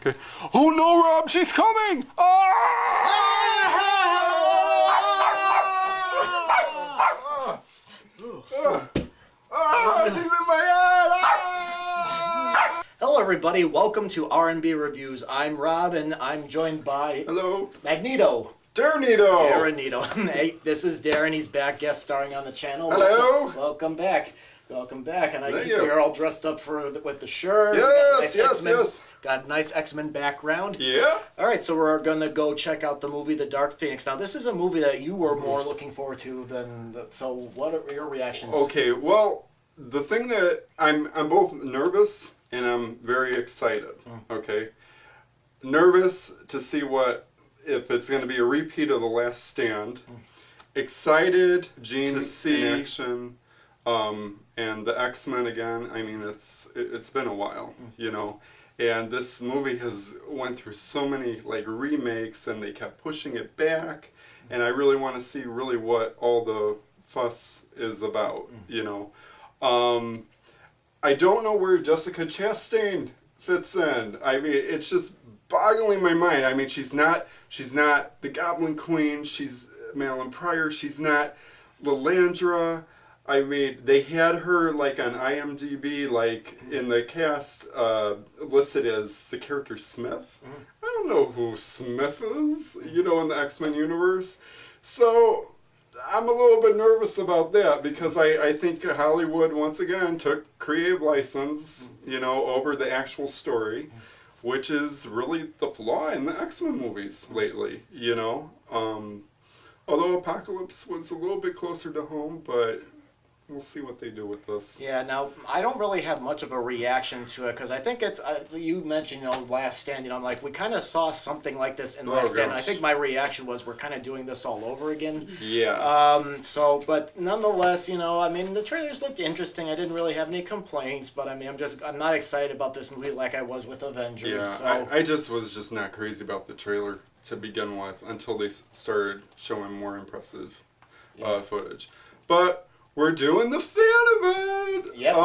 Okay. Oh no, Rob, she's coming! She's in my head! Hello everybody, welcome to R&B Reviews. I'm Rob and I'm joined by Hello. Magneto. Darrenito. Darrenito. Hey, this is Darren, he's back guest starring on the channel. Hello. Welcome back. Welcome back. And I Thank guess you. we're all dressed up with the shirt. Yes, X-Men, got a nice X-Men background. Yeah. All right, so we're going to go check out the movie The Dark Phoenix. Now, this is a movie that you were more looking forward to than... So what are your reactions? Okay, well, the thing that I'm both nervous and I'm very excited. Okay. Nervous to see if it's going to be a repeat of The Last Stand. Excited to see in action. And the X-Men again. I mean, it's been a while, you know. And this movie has went through so many remakes, and they kept pushing it back. And I really want to see what all the fuss is about, you know. I don't know where Jessica Chastain fits in. I mean, it's just boggling my mind. I mean, she's not the Goblin Queen. She's Madeline Pryor. She's not Lilandra. I mean, they had her on IMDb, in the cast, listed as the character Smith. I don't know who Smith is, you know, in the X-Men universe. So I'm a little bit nervous about that because I think Hollywood once again took creative license, you know, over the actual story, which is really the flaw in the X-Men movies lately, you know. Although Apocalypse was a little bit closer to home, but we'll see what they do with this. Yeah, now, I don't really have much of a reaction to it, because I think it's, you mentioned, you know, Last Stand, you know, I'm like, we kind of saw something like this in Last Stand, and I think my reaction was, we're kind of doing this all over again. Yeah. But nonetheless, you know, I mean, the trailers looked interesting, I didn't really have any complaints, but I mean, I'm not excited about this movie like I was with Avengers. Yeah, so. I was just not crazy about the trailer to begin with, until they started showing more impressive footage. But we're doing the fan event! Yep.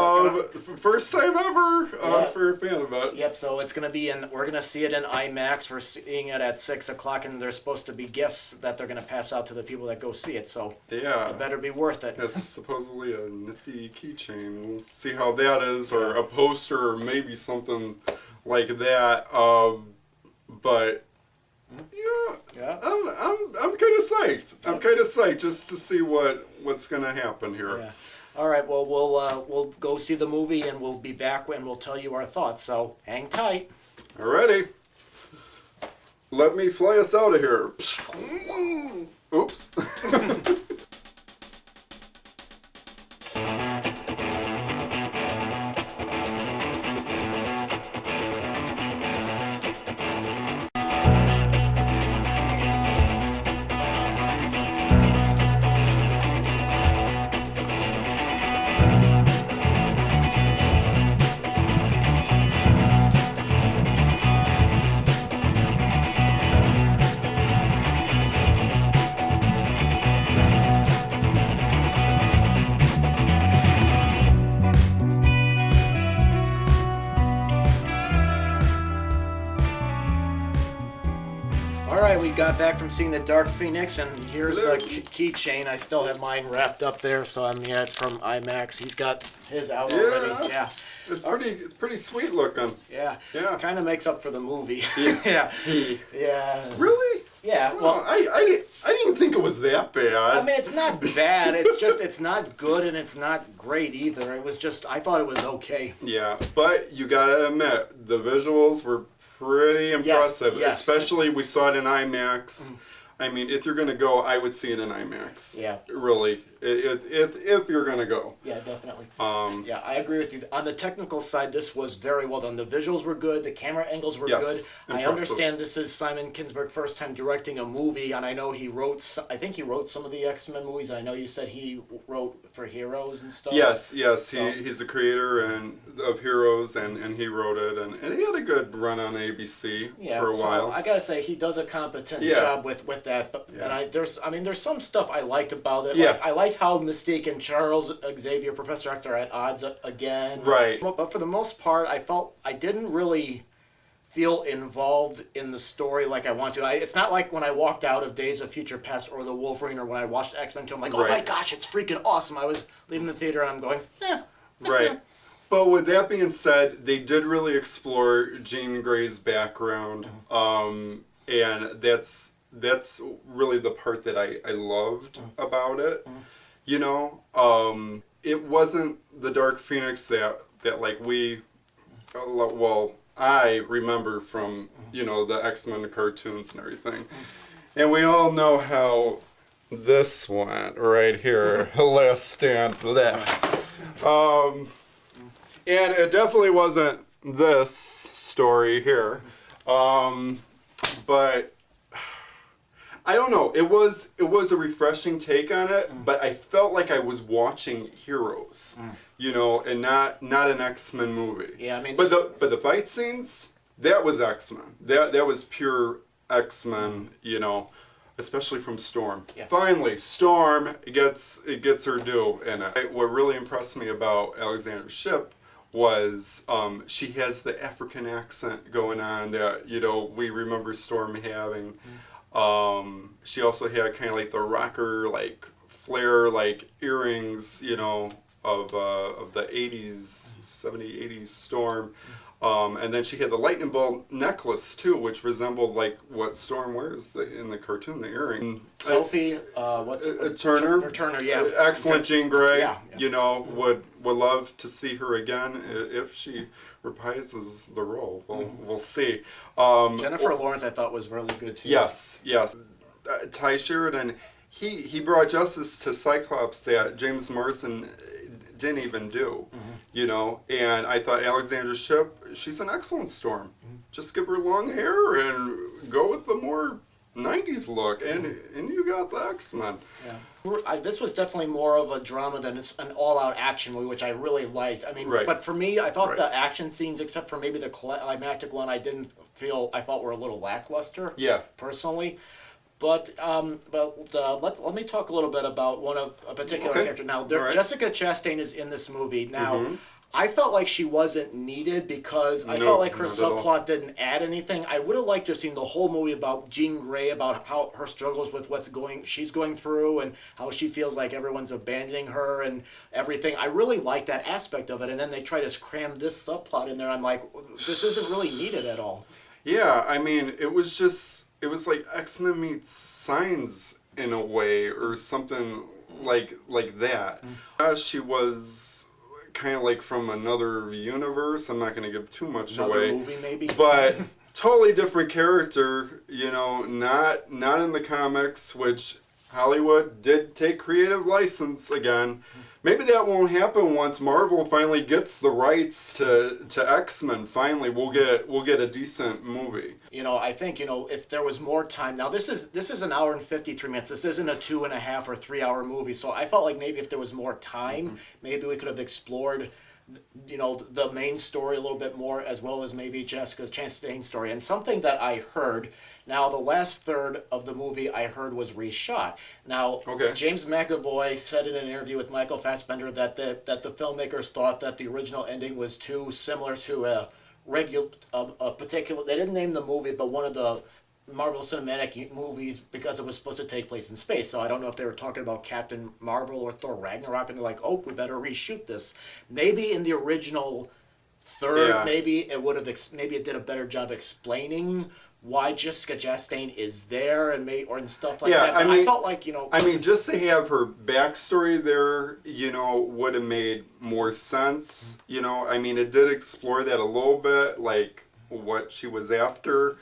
First time ever for a fan event. Yep, so it's going to be we're going to see it in IMAX. We're seeing it at 6 o'clock, and there's supposed to be gifts that they're going to pass out to the people that go see it, so yeah, it better be worth it. That's supposedly a nifty keychain. We'll see how that is, or a poster, or maybe something like that. But yeah, I'm kind of psyched. I'm kind of psyched just to see what's gonna happen here. Yeah. All right. Well, we'll go see the movie, and we'll be back and we'll tell you our thoughts. So hang tight. Alrighty. Let me fly us out of here. Oops. We got back from seeing the Dark Phoenix, and here's the keychain. I still have mine wrapped up there, so it's from IMAX. He's got his out already. Yeah, it's pretty sweet looking. Yeah, yeah. Kind of makes up for the movie. Yeah. Yeah. Really? Yeah. Well, I didn't think it was that bad. I mean, it's not bad. It's not good, and it's not great either. It was just, I thought it was okay. Yeah, but you gotta admit, the visuals were pretty impressive. Yes. Especially we saw it in IMAX. I mean, if you're gonna go, I would see it in IMAX. Yeah. Really, if you're gonna go. Yeah, definitely. Yeah, I agree with you. On the technical side, this was very well done. The visuals were good. The camera angles were good. Impressive. I understand this is Simon Kinberg first time directing a movie, and I know he wrote. I think he wrote some of the X-Men movies. I know you said he wrote for Heroes and stuff. Yes. He's the creator of Heroes, and he wrote it, and he had a good run on ABC for a while. I gotta say he does a competent job with that. But and there's some stuff I liked about it. Yeah. Like, I liked how Mystique and Charles Xavier, Professor X, are at odds again. Right. But for the most part, I felt I didn't really feel involved in the story like I want to. It's not like when I walked out of Days of Future Past or The Wolverine or when I watched X-Men 2, I'm like, oh my gosh, it's freaking awesome. I was leaving the theater and I'm going, Right. But with that being said, they did really explore Jean Grey's background, and that's really the part that I loved about it. You know, it wasn't the Dark Phoenix that like I remember from, you know, the X-Men cartoons and everything. And we all know how this went right here, Last Stand for that. And it definitely wasn't this story here. But I don't know. It was a refreshing take on it, but I felt like I was watching Heroes, you know, and not an X-Men movie. Yeah, I mean, but the fight scenes, that was X-Men. That was pure X-Men, you know, especially from Storm. Yeah. Finally, Storm gets her due, and what really impressed me about Alexandra Shipp was she has the African accent going on that, you know, we remember Storm having. She also had kind of like the rocker, like flare, like earrings, you know, of the 80s, 70s, 80s Storm. And then she had the lightning bolt necklace too, which resembled like what Storm wears in the cartoon, the earring. Sophie, what's it? Turner. Turner, yeah. Excellent Jean Grey. Yeah. You know, would love to see her again if she reprises the role. We'll see. Jennifer Lawrence, I thought, was really good too. Yes. Ty Sheridan, he brought justice to Cyclops that James Marsden didn't even do, you know, and I thought Alexandra Shipp, she's an excellent Storm. Just give her long hair and go with the more 90s look, and you got the X-Men. Yeah. This was definitely more of a drama than an all-out action movie, which I really liked. I mean, but for me, I thought the action scenes, except for maybe the climactic one, I thought were a little lackluster. Yeah. Personally. But let me talk a little bit about a particular character. Now, Jessica Chastain is in this movie. Now, I felt like she wasn't needed because I felt like her subplot didn't add anything. I would have liked to have seen the whole movie about Jean Grey, about how her struggles with she's going through and how she feels like everyone's abandoning her and everything. I really like that aspect of it. And then they try to cram this subplot in there. I'm like, this isn't really needed at all. Yeah, I mean, it was like X-Men meets Signs in a way, or something like that. She was kind of like from another universe. I'm not going to give too much away. Another movie, maybe. But totally different character. You know, not in the comics, which Hollywood did take creative license again. Maybe that won't happen once Marvel finally gets the rights to X-Men. Finally, we'll get a decent movie. You know, I think, you know, if there was more time. Now, this is an hour and 53 minutes. This isn't a 2.5 or 3 hour movie. So I felt like maybe if there was more time, maybe we could have explored, you know, the main story a little bit more, as well as maybe Jessica Chastain's story. And something that I heard. Now, the last third of the movie I heard was reshot. Now, James McAvoy said in an interview with Michael Fassbender that the filmmakers thought that the original ending was too similar to a particular. They didn't name the movie, but one of the Marvel Cinematic movies, because it was supposed to take place in space. So I don't know if they were talking about Captain Marvel or Thor Ragnarok, and they're like, oh, we better reshoot this. Maybe in the original third, maybe it did a better job explaining why Jessica Chastain is there and stuff like that. But I felt like, you know, I mean, just to have her backstory there, you know, would have made more sense. You know, I mean, it did explore that a little bit, like what she was after,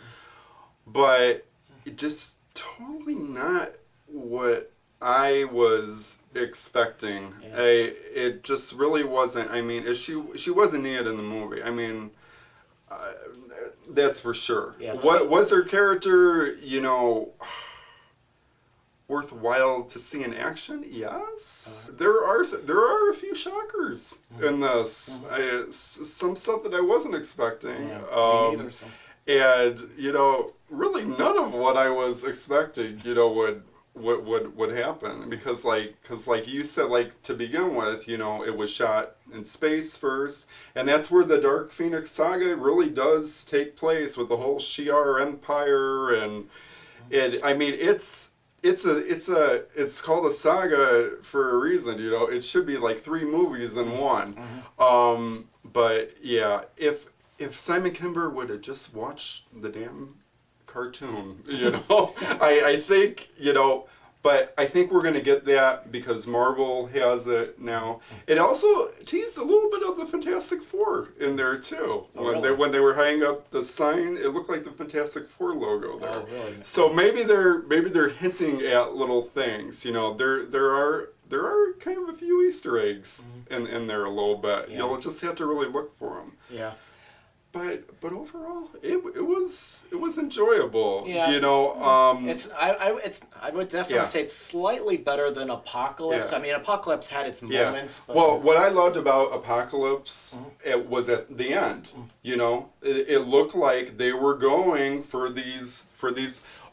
but it just totally not what I was expecting. It just really wasn't. I mean, she wasn't needed in the movie. I mean, that's for sure. Yeah, what was her character, you know, worthwhile to see in action? Yes. There are a few shockers in this. Some stuff that I wasn't expecting. Me neither, so. And, you know, really none of what I was expecting, you know, what would happen, because like you said, like to begin with, you know, it was shot in space first, and that's where the Dark Phoenix saga really does take place, with the whole Shi'ar Empire. And I mean, it's called a saga for a reason, you know. It should be like 3 movies in one. But yeah, if Simon Kimber would have just watched the damn cartoon, you know, I think, you know, but I think we're going to get that because Marvel has it now. It also teased a little bit of the Fantastic Four in there too. When they were hanging up the sign, it looked like the Fantastic Four logo there. Oh, really? So maybe they're hinting at little things. You know, there are kind of a few Easter eggs in there a little bit. Yeah. You'll just have to really look for them. Yeah. But overall, it was enjoyable. Yeah. You know, I would definitely say it's slightly better than Apocalypse. Yeah. I mean, Apocalypse had its yeah. moments. But Well, what I loved about Apocalypse, it was at the end. You know, it looked like they were going for these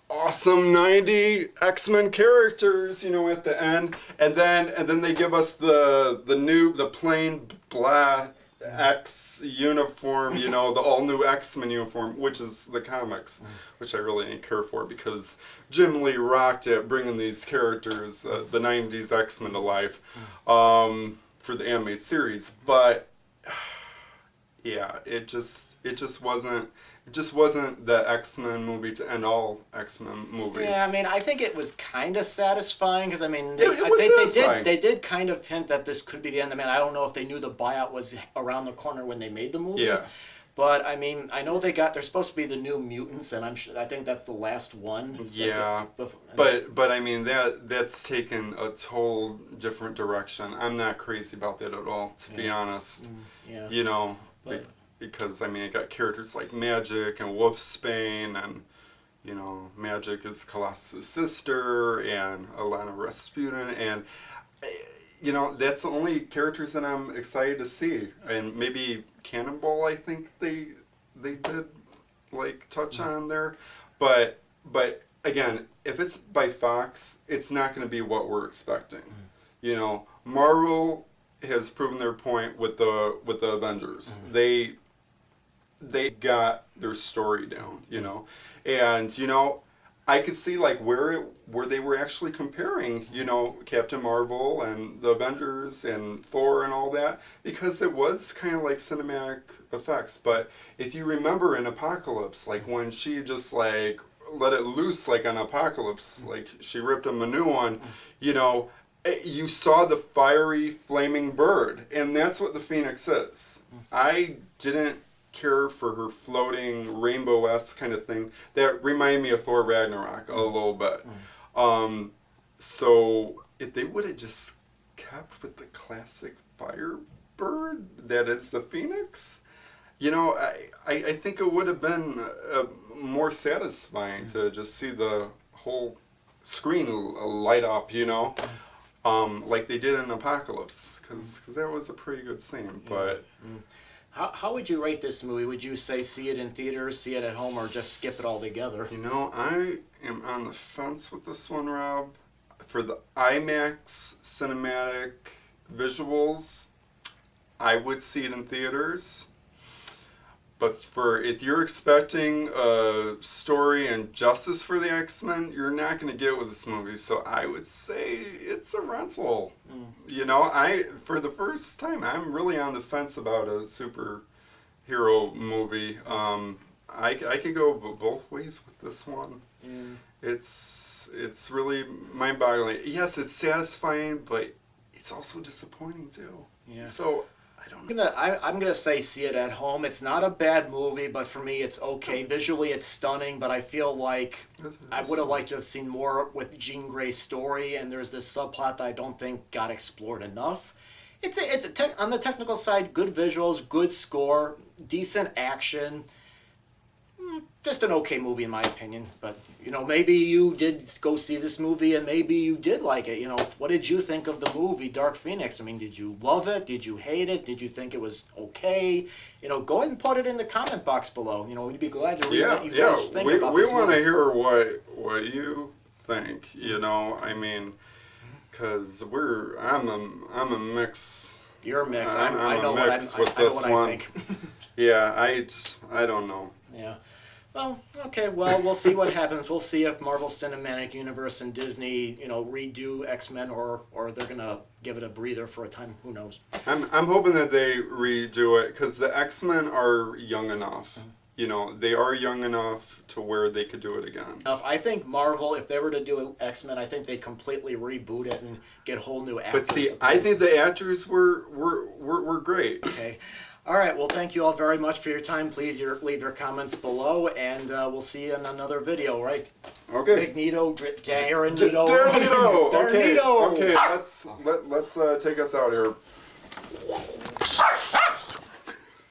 awesome 90 X-Men characters, you know, at the end, and then they give us the plain black X uniform, you know, the all new X-Men uniform, which is the comics, which I really didn't care for, because Jim Lee rocked at bringing these characters, the 90s X-Men, to life for the animated series. But yeah, it just wasn't the X-Men movie to end all X-Men movies. Yeah, I mean, I think it was kind of satisfying, because I mean, they did kind of hint that this could be the end. I mean, I don't know if they knew the buyout was around the corner when they made the movie. Yeah. But I mean, I know they're supposed to be the New Mutants, and I think that's the last one. Yeah. But I mean, that's taken a total different direction. I'm not crazy about that at all, to be honest. Yeah. You know, because I mean, it got characters like Magic and Wolfsbane, and you know, Magic is Colossus' sister, and Alana Rasputin, and you know, that's the only characters that I'm excited to see. And maybe Cannonball, I think they did like touch on there, but again, if it's by Fox, it's not going to be what we're expecting. You know, Marvel has proven their point with the Avengers. They got their story down, you know, and you know, I could see like where they were actually comparing, you know, Captain Marvel and the Avengers and Thor and all that, because it was kind of like cinematic effects. But if you remember in Apocalypse, like when she just like let it loose, like on Apocalypse, like she ripped him a new one, you know, you saw the fiery flaming bird, and that's what the Phoenix is. I didn't care for her floating rainbow-esque kind of thing. That reminded me of Thor Ragnarok a little bit. So if they would have just kept with the classic firebird that is the Phoenix, you know, I think it would have been more satisfying to just see the whole screen light up, you know, like they did in Apocalypse, because that was a pretty good scene. But How would you rate this movie? Would you say see it in theaters, see it at home, or just skip it altogether? you know, I am on the fence with this one, Rob. For the IMAX cinematic visuals, I would see it in theaters. But if you're expecting a story and justice for the X-Men, you're not going to get it with this movie. So I would say it's a rental. You know, for the first time, I'm really on the fence about a superhero movie. I could go both ways with this one. It's really mind-boggling. Yes, it's satisfying, but it's also disappointing too. Yeah. So I don't know. I'm gonna say see it at home. It's not a bad movie, but for me, it's okay. Visually, it's stunning, but I feel like I would have liked to have seen more with Jean Grey's story. And there's this subplot that I don't think got explored enough. On the technical side, good visuals, good score, decent action. Just an okay movie in my opinion. But you know, maybe you did go see this movie and maybe you did like it. You know, what did you think of the movie Dark Phoenix? I mean, did you love it? Did you hate it? Did you think it was okay? You know, go ahead and put it in the comment box below. You know, we'd be glad to read what you guys think about this movie. We want to hear what you think. You know, I mean, because I'm a mix. You're a mix. I'm I a know what mix with I know this what one. I think. Yeah, I don't know. Yeah. Well, okay. Well, we'll see what happens. We'll see if Marvel Cinematic Universe and Disney, redo X-Men, or they're gonna give it a breather for a time. Who knows? I'm hoping that they redo it because the X-Men are young enough. You know, they are young enough to where they could do it again. I think Marvel, if they were to do X-Men, I think they completely reboot it and get whole new actors. But see, I think the actors were great. Okay. All right. Well, thank you all very much for your time. Please leave your comments below, and we'll see you in another video, right? Okay. Big Nito, Darren Nito. Darren Nito. Okay. Nito. Okay. Let's take us out here.